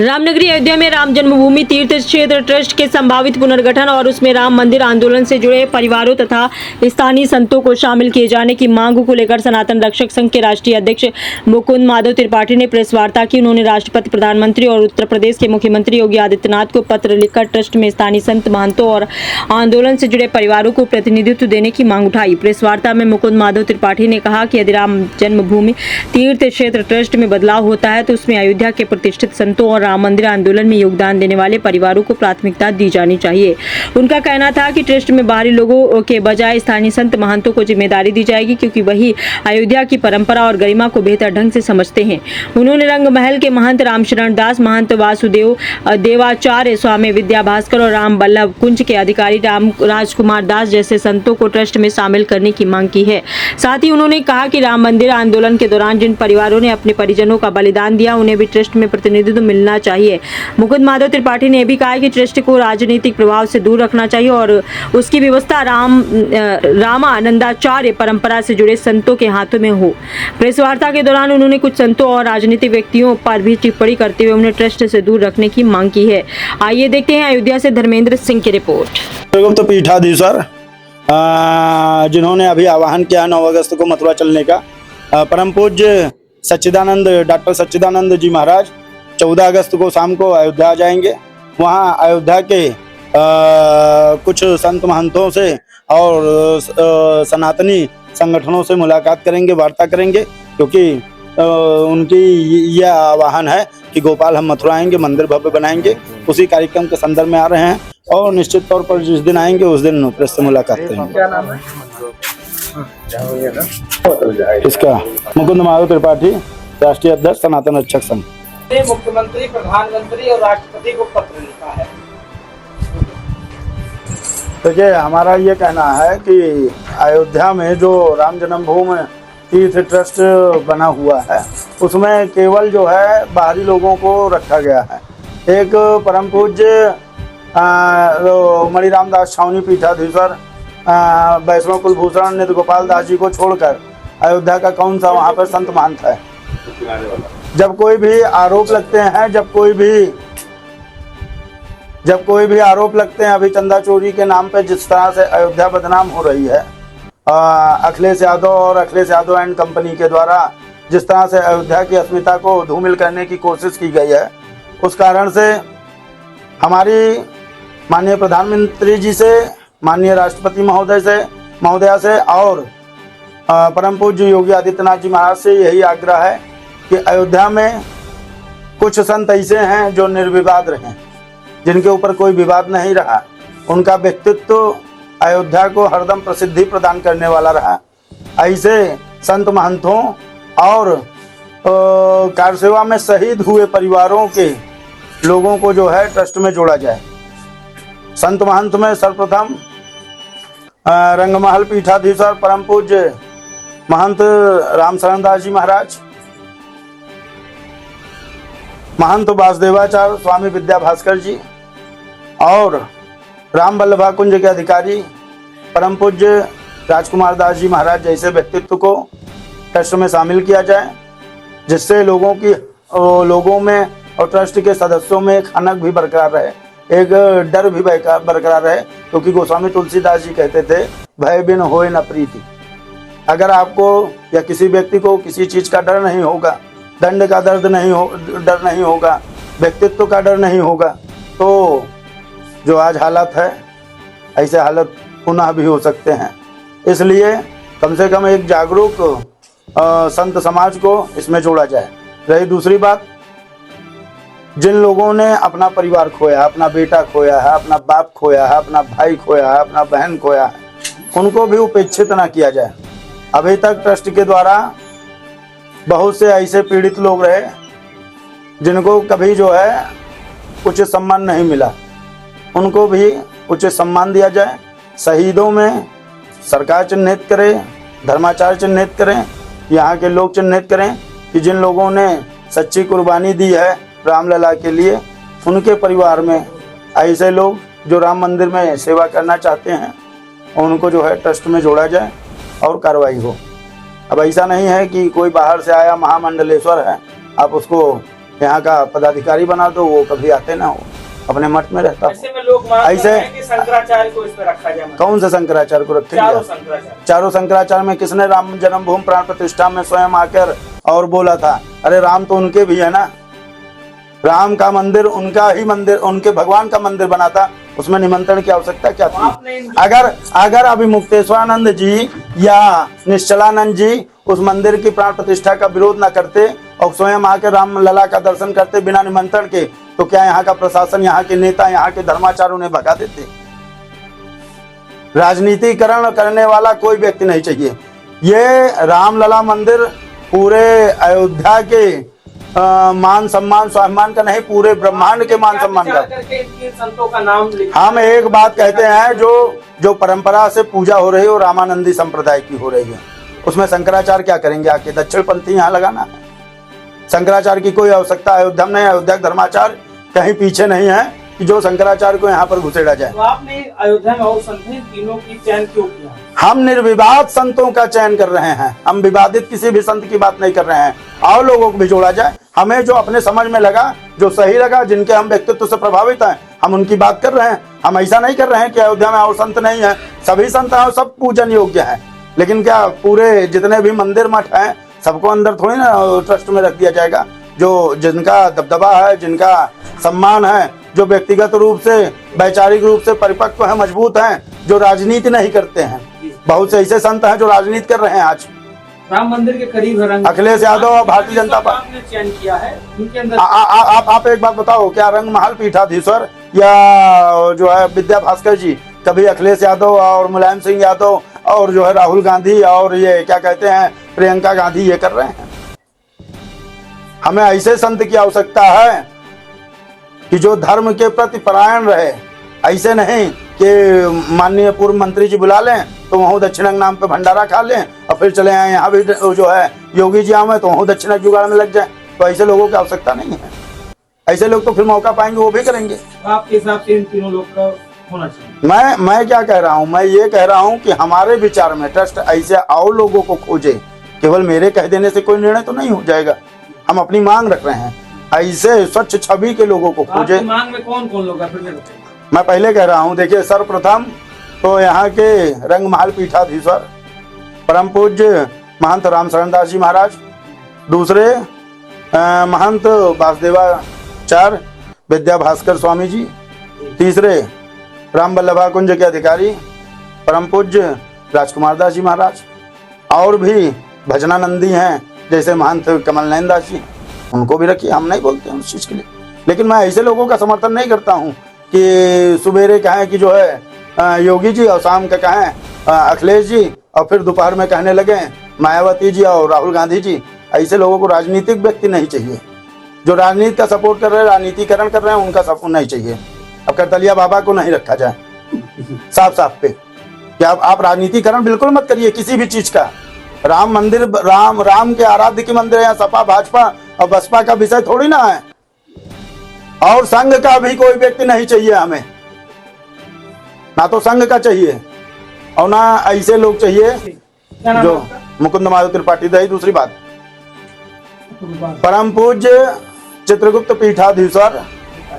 रामनगरी अयोध्या में राम जन्मभूमि तीर्थ क्षेत्र ट्रस्ट के संभावित पुनर्गठन और उसमें राम मंदिर आंदोलन से जुड़े परिवारों तथा स्थानीय संतों को शामिल किए जाने की मांग को लेकर सनातन रक्षक संघ के राष्ट्रीय अध्यक्ष मुकुंद माधव त्रिपाठी ने प्रेस वार्ता की। उन्होंने राष्ट्रपति, प्रधानमंत्री और उत्तर प्रदेश के मुख्यमंत्री योगी आदित्यनाथ को पत्र लिखकर ट्रस्ट में स्थानीय संत, महंतों और आंदोलन से जुड़े परिवारों को प्रतिनिधित्व देने की मांग उठाई। प्रेस वार्ता में मुकुंद माधव त्रिपाठी ने कहा कि यदि राम जन्मभूमि तीर्थ क्षेत्र ट्रस्ट में बदलाव होता है तो उसमें अयोध्या के प्रतिष्ठित संतों और राम मंदिर आंदोलन में योगदान देने वाले परिवारों को प्राथमिकता दी जानी चाहिए। उनका कहना था कि ट्रस्ट में बाहरी लोगों के बजाय स्थानीय संत, महंतों को जिम्मेदारी दी जाएगी, क्योंकि वही अयोध्या की परंपरा और गरिमा को बेहतर ढंग से समझते हैं। उन्होंने रंगमहल के महंत रामशरण दास, महंत वासुदेव देवाचार्य, स्वामी विद्या भास्कर और राम बल्लभ कुंज के अधिकारी राम राजकुमार दास जैसे संतों को ट्रस्ट में शामिल करने की मांग की है। साथ ही उन्होंने कहा कि राम मंदिर आंदोलन के दौरान जिन परिवारों ने अपने परिजनों का बलिदान दिया, उन्हें भी ट्रस्ट में प्रतिनिधित्व मिलना चाहिए। मुकुंद माधव त्रिपाठी ने भी कहा कि ट्रस्ट को राजनीतिक प्रभाव से दूर रखना चाहिए और उसकी व्यवस्था रामानंदाचार्य परंपरा से जुड़े संतों के हाथों में हो। प्रेस वार्ता के दौरान उन्होंने कुछ संतों और राजनीतिक व्यक्तियों पर भी टिप्पणी करते हुए उन्हें ट्रस्ट से दूर रखने की मांग की है। आइए देखते हैं अयोध्या से धर्मेंद्र सिंह की रिपोर्ट। तो पीठाधीश्वर जिन्होंने अभी आह्वान किया 9 अगस्त को मथुरा चलने का, परम पूज्य सच्चिदानंद डॉक्टर सच्चिदानंद जी महाराज 14 अगस्त को शाम को अयोध्या जाएंगे। वहाँ अयोध्या के कुछ संत महंतों से और सनातनी संगठनों से मुलाकात करेंगे, वार्ता करेंगे, क्योंकि उनकी यह आह्वान है कि गोपाल हम मथुरा आएंगे, मंदिर भव्य बनाएंगे। उसी कार्यक्रम के संदर्भ में आ रहे हैं और निश्चित तौर पर जिस दिन आएंगे उस दिन प्रेस से मुलाकात करेंगे। क्या नाम है इसका मुकुंद माधव त्रिपाठी, राष्ट्रीय अध्यक्ष सनातन रक्षक संघ। मुख्यमंत्री, प्रधानमंत्री और राष्ट्रपति को पत्र लिखा है। देखिए, हमारा ये कहना है कि अयोध्या में जो राम जन्मभूमि तीर्थ ट्रस्ट बना हुआ है उसमें केवल जो है बाहरी लोगों को रखा गया है। एक परम पूज्य मणिराम दास छावनी पीठाधीश्वर वैष्णव कुलभूषण नित्य गोपाल दास जी को छोड़कर अयोध्या का कौन सा वहाँ पर संत महंत है? जब कोई भी आरोप लगते हैं, जब कोई भी आरोप लगते हैं, अभी चंदा चोरी के नाम पे जिस तरह से अयोध्या बदनाम हो रही है, अखिलेश यादव और अखिलेश यादव एंड कंपनी के द्वारा जिस तरह से अयोध्या की अस्मिता को धूमिल करने की कोशिश की गई है, उस कारण से हमारी माननीय प्रधानमंत्री जी से, माननीय राष्ट्रपति महोदया से और परम पूज्य योगी आदित्यनाथ जी महाराज से यही आग्रह है कि अयोध्या में कुछ संत ऐसे हैं जो निर्विवाद रहे, जिनके ऊपर कोई विवाद नहीं रहा। उनका व्यक्तित्व अयोध्या को हरदम प्रसिद्धि प्रदान करने वाला रहा। ऐसे संत महंतों और कारसेवा में शहीद हुए परिवारों के लोगों को जो है ट्रस्ट में जोड़ा जाए। संत महंत में सर्वप्रथम रंगमहल पीठाधीश्वर परम पूज्य महंत रामशरण दास जी महाराज, महंत वासुदेवाचार्य स्वामी विद्या भास्कर जी और राम बल्लभ कुंज के अधिकारी परम पूज्य राजकुमार दास जी महाराज जैसे व्यक्तित्व को ट्रस्ट में शामिल किया जाए, जिससे लोगों में और ट्रस्ट के सदस्यों में एक अनक भी बरकरार रहे, एक डर भी बरकरार रहे, क्योंकि गोस्वामी तुलसीदास जी कहते थे, भय बिन होए न प्रीति। अगर आपको या किसी व्यक्ति को किसी चीज़ का डर नहीं होगा, दंड का डर नहीं होगा, व्यक्तित्व का डर नहीं होगा, तो जो आज हालत है ऐसे हालत पुनः भी हो सकते हैं। इसलिए कम से कम एक जागरूक संत समाज को इसमें जोड़ा जाए। रही दूसरी बात, जिन लोगों ने अपना परिवार खोया, अपना बेटा खोया है, अपना बाप खोया है, अपना भाई खोया है, अपना बहन खोया है, उनको भी उपेक्षित ना किया जाए। अभी तक ट्रस्ट के द्वारा बहुत से ऐसे पीड़ित लोग रहे जिनको कभी जो है उचित सम्मान नहीं मिला, उनको भी उचित सम्मान दिया जाए। शहीदों में सरकार चिन्हित करे, धर्माचार्य चिन्हित करें, यहाँ के लोग चिन्हित करें कि जिन लोगों ने सच्ची कुर्बानी दी है रामलला के लिए, उनके परिवार में ऐसे लोग जो राम मंदिर में सेवा करना चाहते हैं उनको जो है ट्रस्ट में जोड़ा जाए और कार्रवाई हो। अब ऐसा नहीं है कि कोई बाहर से आया महामंडलेश्वर है, आप उसको यहाँ का पदाधिकारी बना दो, वो कभी आते ना हो, अपने मठ में रहता हो। ऐसे में लोग मांग ऐसे- रहे हैं कि शंकराचार्य को इस पे रखा जाए। कौन से शंकराचार्य को चारों रखेंगे? शंकराचार्य। चारों शंकराचार्य में किसने राम जन्मभूमि प्राण प्रतिष्ठा में स्वयं आकर और बोला था? अरे राम तो उनके भी है ना, राम का मंदिर उनका ही मंदिर, उनके भगवान का मंदिर बना था, उसमें निमंत्रण की आवश्यकता क्या थी? अगर अभी मुक्तेश्वरानंद जी या निश्चलानंद जी उस मंदिर की प्राण प्रतिष्ठा का विरोध न करते और स्वयं आकर राम लला का दर्शन करते बिना निमंत्रण के, तो क्या यहाँ का प्रशासन, यहाँ के नेता, यहाँ के धर्माचार्य उन्हें भगा देते? राजनीतिकरण करने वाला कोई व्यक्ति नहीं चाहिए। ये रामलला मंदिर पूरे अयोध्या के मान सम्मान स्वाभिमान का नहीं, पूरे ब्रह्मांड के मान सम्मान का। करके इन संतों का नाम लिखा। हम एक बात कहते हैं, जो परंपरा से पूजा हो रही है वो रामानंदी संप्रदाय की हो रही है, उसमें शंकराचार्य क्या करेंगे आके? दक्षिण पंथी यहाँ लगाना है। शंकराचार्य की कोई आवश्यकता अयोध्या में नहीं, अयोध्या धर्माचार्य कहीं पीछे नहीं है कि जो शंकराचार्य को यहाँ पर घुसेड़ा जाए। तो आपने अयोध्या में और संत हैं, तीनों की चयन क्यों किया? हम निर्विवाद संतों का चयन कर रहे हैं, हम विवादित किसी भी संत की बात नहीं कर रहे हैं। और लोगों को भी जोड़ा जाए, हमें जो अपने समझ में लगा, जो सही लगा, जिनके हम व्यक्तित्व से प्रभावित हैं, हम उनकी बात कर रहे हैं। हम ऐसा नहीं कर रहे हैं कि अयोध्या में और संत नहीं है, सभी संत हैं, सब पूजन योग्य है। लेकिन क्या पूरे जितने भी मंदिर मठ हैं सबको अंदर थोड़ी ना ट्रस्ट में रख दिया जाएगा? जो जिनका दबदबा है, जिनका सम्मान है, जो व्यक्तिगत रूप से वैचारिक रूप से परिपक्व है, मजबूत हैं, जो राजनीति नहीं करते हैं। बहुत से ऐसे संत हैं जो राजनीति कर रहे हैं आज। राम मंदिर के करीब है अखिलेश यादव और भारतीय जनता पार्टी ने चयन किया है, उनके अंदर आप एक बात बताओ, क्या रंगमहल पीठाधीश्वर या जो है विद्या भास्कर जी कभी अखिलेश यादव और मुलायम सिंह यादव और जो है राहुल गांधी और ये क्या कहते हैं प्रियंका गांधी ये कर रहे हैं? हमें ऐसे संत की आवश्यकता है कि जो धर्म के प्रति परायण रहे। ऐसे नहीं कि माननीय पूर्व मंत्री जी बुला लें तो वहाँ दक्षिणक नाम पे भंडारा खा लें और फिर चले आए, यहाँ भी जो है योगी जी आए तो वहाँ दक्षिणक जुगाड़ में लग जाए। तो ऐसे लोगों की आवश्यकता नहीं है। ऐसे लोग तो फिर मौका पाएंगे वो भी करेंगे। आपके हिसाब से इन तीनों लोग का होना चाहिए। मैं क्या कह रहा हूँ, मैं ये कह रहा हूँ कि हमारे विचार में ट्रस्ट ऐसे और लोगों को खोजे, केवल मेरे कह देने से कोई निर्णय तो नहीं हो जाएगा। हम अपनी मांग रख रहे हैं, ऐसे स्वच्छ छवि के लोगों को खोजे। आपकी मांग में कौन कौन लोग हैं? मैं पहले कह रहा हूँ, देखिए सर्वप्रथम तो यहाँ के रंगमहल पीठाधीश्वर परम पूज्य महंत राम शरण दास जी महाराज, दूसरे महंत वासुदेवाचार्य विद्या भास्कर स्वामी जी, तीसरे राम बल्लभा कुंज के अधिकारी परम पूज्य राजकुमार दास जी महाराज, और भी भजनानंदी हैं जैसे महंत कमल नयन दास जी, उनको भी रखिए। हम नहीं बोलते हैं उस चीज़ के लिए, लेकिन मैं ऐसे लोगों का समर्थन नहीं करता हूँ कि सुबेरे कहें कि जो है योगी जी और शाम का कहें अखिलेश जी और फिर दोपहर में कहने लगे मायावती जी और राहुल गांधी जी। ऐसे लोगों को राजनीतिक व्यक्ति नहीं चाहिए। जो राजनीति का सपोर्ट कर रहे हैं, राजनीतिकरण कर रहे हैं, उनका सपोर्ट नहीं चाहिए। अब करतलिया बाबा को नहीं रखा जाए साफ साफ पे कि आप राजनीतिकरण बिल्कुल मत करिए किसी भी चीज का। राम मंदिर, राम के आराध्य के मंदिर है। यहाँ सपा भाजपा और बसपा का विषय थोड़ी ना है, और संघ का भी कोई व्यक्ति नहीं चाहिए हमें, ना तो संघ का चाहिए और ना ऐसे लोग चाहिए जो मुकुंद माधव त्रिपाठी दही। दूसरी बात, परम पूज्य चित्रगुप्त पीठाधीश्वर